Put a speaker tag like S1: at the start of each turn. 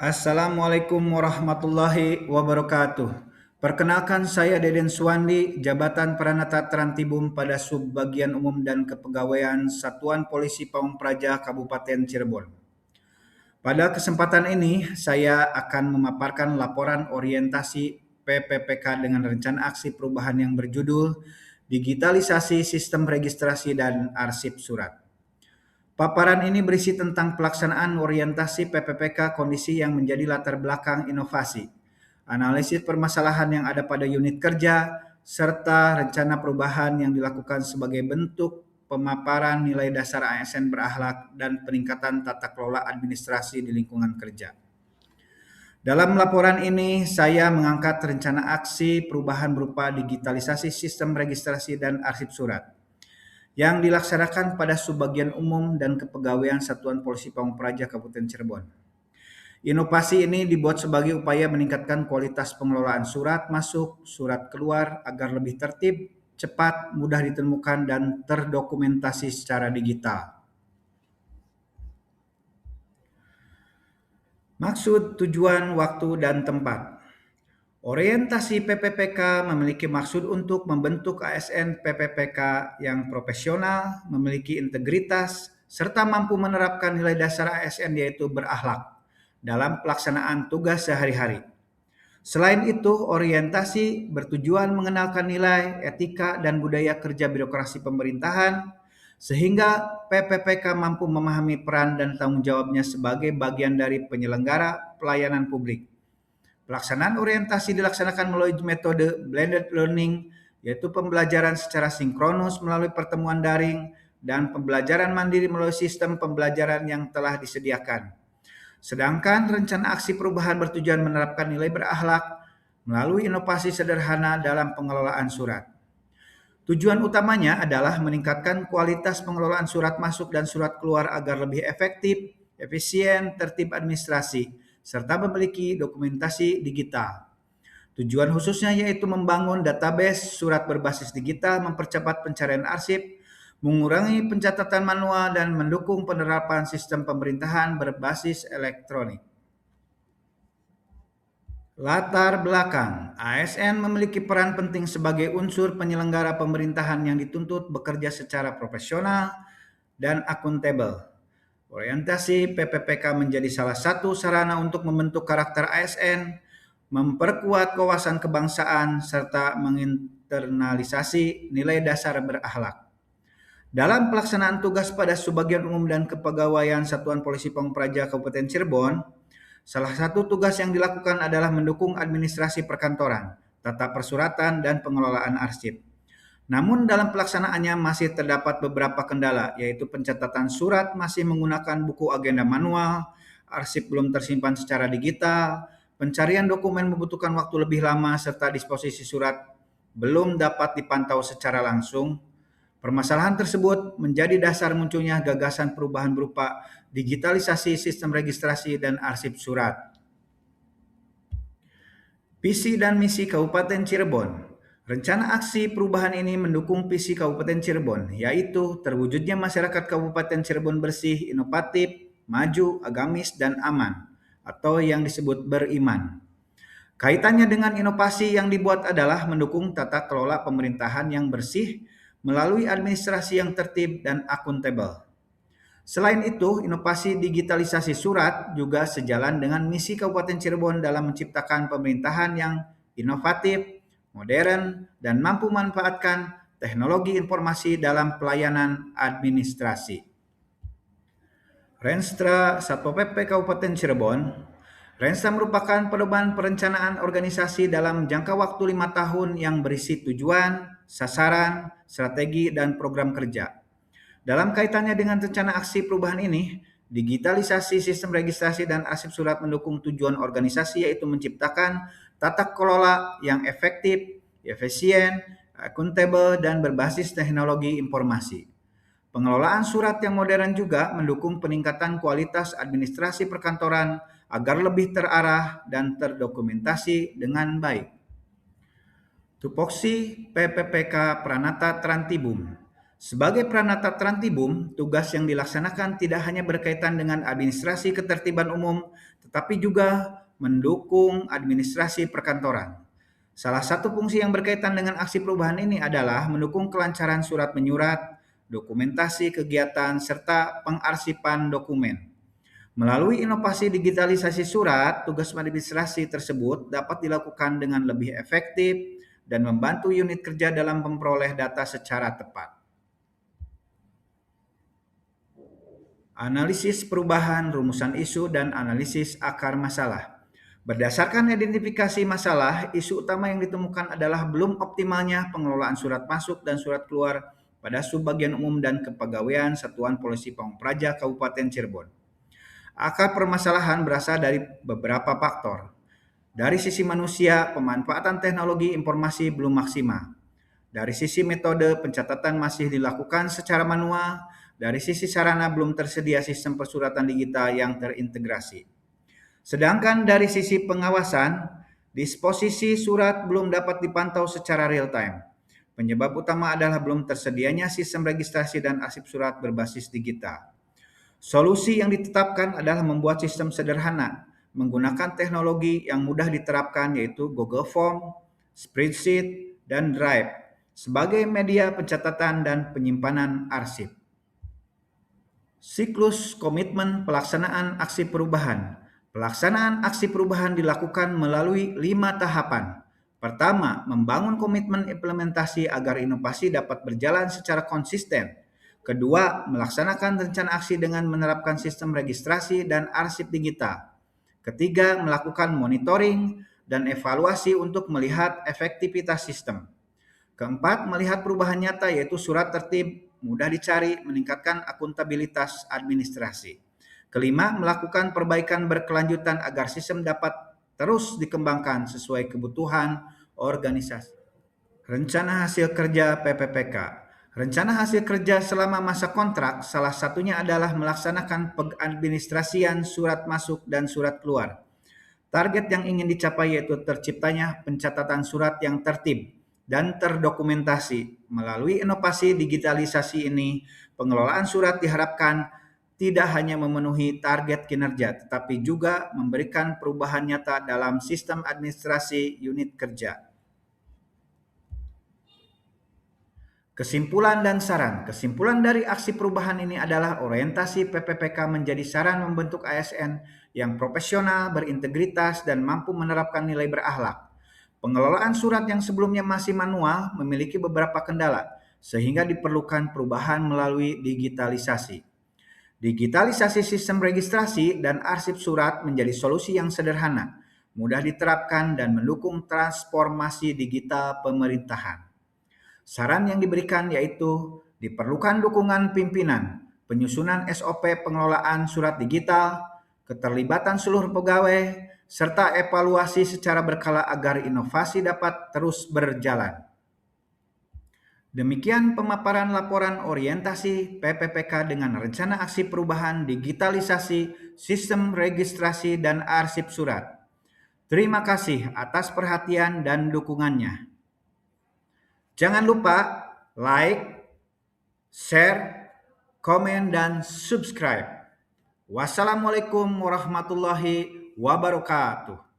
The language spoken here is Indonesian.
S1: Assalamualaikum warahmatullahi wabarakatuh. Perkenalkan saya Deden Suwandi, Jabatan Pranata Trantibum pada Subbagian Umum dan Kepegawaian Satuan Polisi Pamung Praja Kabupaten Cirebon. Pada kesempatan ini, saya akan memaparkan laporan orientasi PPPK dengan rencana aksi perubahan yang berjudul Digitalisasi Sistem Registrasi dan Arsip Surat. Paparan ini berisi tentang pelaksanaan orientasi PPPK kondisi yang menjadi latar belakang inovasi, analisis permasalahan yang ada pada unit kerja, serta rencana perubahan yang dilakukan sebagai bentuk pemaparan nilai dasar ASN berakhlak dan peningkatan tata kelola administrasi di lingkungan kerja. Dalam laporan ini, saya mengangkat rencana aksi perubahan berupa digitalisasi sistem registrasi dan arsip surat yang dilaksanakan pada Subbagian Umum dan Kepegawaian Satuan Polisi Pamung Praja Kabupaten Cirebon. Inovasi ini dibuat sebagai upaya meningkatkan kualitas pengelolaan surat masuk, surat keluar agar lebih tertib, cepat, mudah ditemukan, dan terdokumentasi secara digital. Maksud, tujuan, waktu, dan tempat. Orientasi PPPK memiliki maksud untuk membentuk ASN PPPK yang profesional, memiliki integritas, serta mampu menerapkan nilai dasar ASN yaitu berakhlak dalam pelaksanaan tugas sehari-hari. Selain itu, orientasi bertujuan mengenalkan nilai, etika, dan budaya kerja birokrasi pemerintahan, sehingga PPPK mampu memahami peran dan tanggung jawabnya sebagai bagian dari penyelenggara pelayanan publik. Pelaksanaan orientasi dilaksanakan melalui metode blended learning, yaitu pembelajaran secara sinkronus melalui pertemuan daring dan pembelajaran mandiri melalui sistem pembelajaran yang telah disediakan. Sedangkan rencana aksi perubahan bertujuan menerapkan nilai berakhlak melalui inovasi sederhana dalam pengelolaan surat. Tujuan utamanya adalah meningkatkan kualitas pengelolaan surat masuk dan surat keluar agar lebih efektif, efisien, tertib administrasi, serta memiliki dokumentasi digital. Tujuan khususnya yaitu membangun database surat berbasis digital, mempercepat pencarian arsip, mengurangi pencatatan manual, dan mendukung penerapan sistem pemerintahan berbasis elektronik. Latar belakang, ASN memiliki peran penting sebagai unsur penyelenggara pemerintahan yang dituntut bekerja secara profesional dan akuntabel. Orientasi PPPK menjadi salah satu sarana untuk membentuk karakter ASN, memperkuat kewawasan kebangsaan, serta menginternalisasi nilai dasar berakhlak. Dalam pelaksanaan tugas pada Subbagian Umum dan Kepegawaian Satuan Polisi Pamung Praja Kabupaten Cirebon, salah satu tugas yang dilakukan adalah mendukung administrasi perkantoran, tata persuratan, dan pengelolaan arsip. Namun dalam pelaksanaannya masih terdapat beberapa kendala, yaitu pencatatan surat masih menggunakan buku agenda manual, arsip belum tersimpan secara digital, pencarian dokumen membutuhkan waktu lebih lama, serta disposisi surat belum dapat dipantau secara langsung. Permasalahan tersebut menjadi dasar munculnya gagasan perubahan berupa digitalisasi sistem registrasi dan arsip surat. Visi dan misi Kabupaten Cirebon. Rencana aksi perubahan ini mendukung visi Kabupaten Cirebon, yaitu terwujudnya masyarakat Kabupaten Cirebon bersih, inovatif, maju, agamis, dan aman, atau yang disebut beriman. Kaitannya dengan inovasi yang dibuat adalah mendukung tata kelola pemerintahan yang bersih melalui administrasi yang tertib dan akuntabel. Selain itu, inovasi digitalisasi surat juga sejalan dengan misi Kabupaten Cirebon dalam menciptakan pemerintahan yang inovatif, modern, dan mampu memanfaatkan teknologi informasi dalam pelayanan administrasi. Renstra Satpol PP Kabupaten Cirebon. Renstra merupakan pedoman perencanaan organisasi dalam jangka waktu 5 tahun yang berisi tujuan, sasaran, strategi, dan program kerja. Dalam kaitannya dengan rencana aksi perubahan ini, digitalisasi sistem registrasi dan arsip surat mendukung tujuan organisasi yaitu menciptakan tata kelola yang efektif, efisien, akuntabel, dan berbasis teknologi informasi. Pengelolaan surat yang modern juga mendukung peningkatan kualitas administrasi perkantoran agar lebih terarah dan terdokumentasi dengan baik. Tupoksi PPPK Pranata Trantibum. Sebagai Pranata Trantibum, tugas yang dilaksanakan tidak hanya berkaitan dengan administrasi ketertiban umum, tetapi juga mendukung administrasi perkantoran. Salah satu fungsi yang berkaitan dengan aksi perubahan ini adalah mendukung kelancaran surat menyurat, dokumentasi kegiatan, serta pengarsipan dokumen. Melalui inovasi digitalisasi surat, tugas administrasi tersebut dapat dilakukan dengan lebih efektif dan membantu unit kerja dalam memperoleh data secara tepat. Analisis perubahan, rumusan isu, dan analisis akar masalah. Berdasarkan identifikasi masalah, isu utama yang ditemukan adalah belum optimalnya pengelolaan surat masuk dan surat keluar pada Subbagian Umum dan Kepegawaian Satuan Polisi Pamung Praja Kabupaten Cirebon. Akar permasalahan berasal dari beberapa faktor. Dari sisi manusia, pemanfaatan teknologi informasi belum maksimal. Dari sisi metode, pencatatan masih dilakukan secara manual. Dari sisi sarana, belum tersedia sistem persuratan digital yang terintegrasi. Sedangkan dari sisi pengawasan, disposisi surat belum dapat dipantau secara real time. Penyebab utama adalah belum tersedianya sistem registrasi dan arsip surat berbasis digital. Solusi yang ditetapkan adalah membuat sistem sederhana menggunakan teknologi yang mudah diterapkan yaitu Google Form, Spreadsheet, dan Drive sebagai media pencatatan dan penyimpanan arsip. Siklus komitmen pelaksanaan aksi perubahan. Pelaksanaan aksi perubahan dilakukan melalui 5 tahapan. Pertama, membangun komitmen implementasi agar inovasi dapat berjalan secara konsisten. Kedua, melaksanakan rencana aksi dengan menerapkan sistem registrasi dan arsip digital. Ketiga, melakukan monitoring dan evaluasi untuk melihat efektivitas sistem. Keempat, melihat perubahan nyata yaitu surat tertib, mudah dicari, meningkatkan akuntabilitas administrasi. Kelima, melakukan perbaikan berkelanjutan agar sistem dapat terus dikembangkan sesuai kebutuhan organisasi. Rencana hasil kerja PPPK. Rencana hasil kerja selama masa kontrak salah satunya adalah melaksanakan pengadministrasian surat masuk dan surat keluar. Target yang ingin dicapai yaitu terciptanya pencatatan surat yang tertib dan terdokumentasi. Melalui inovasi digitalisasi ini, pengelolaan surat diharapkan tidak hanya memenuhi target kinerja, tetapi juga memberikan perubahan nyata dalam sistem administrasi unit kerja. Kesimpulan dan saran. Kesimpulan dari aksi perubahan ini adalah orientasi PPPK menjadi saran membentuk ASN yang profesional, berintegritas, dan mampu menerapkan nilai berakhlak. Pengelolaan surat yang sebelumnya masih manual memiliki beberapa kendala, sehingga diperlukan perubahan melalui digitalisasi. Digitalisasi sistem registrasi dan arsip surat menjadi solusi yang sederhana, mudah diterapkan, dan mendukung transformasi digital pemerintahan. Saran yang diberikan yaitu diperlukan dukungan pimpinan, penyusunan SOP pengelolaan surat digital, keterlibatan seluruh pegawai, serta evaluasi secara berkala agar inovasi dapat terus berjalan. Demikian pemaparan laporan orientasi PPPK dengan rencana aksi perubahan digitalisasi sistem registrasi dan arsip surat. Terima kasih atas perhatian dan dukungannya. Jangan lupa like, share, komen, dan subscribe. Wassalamualaikum warahmatullahi wabarakatuh.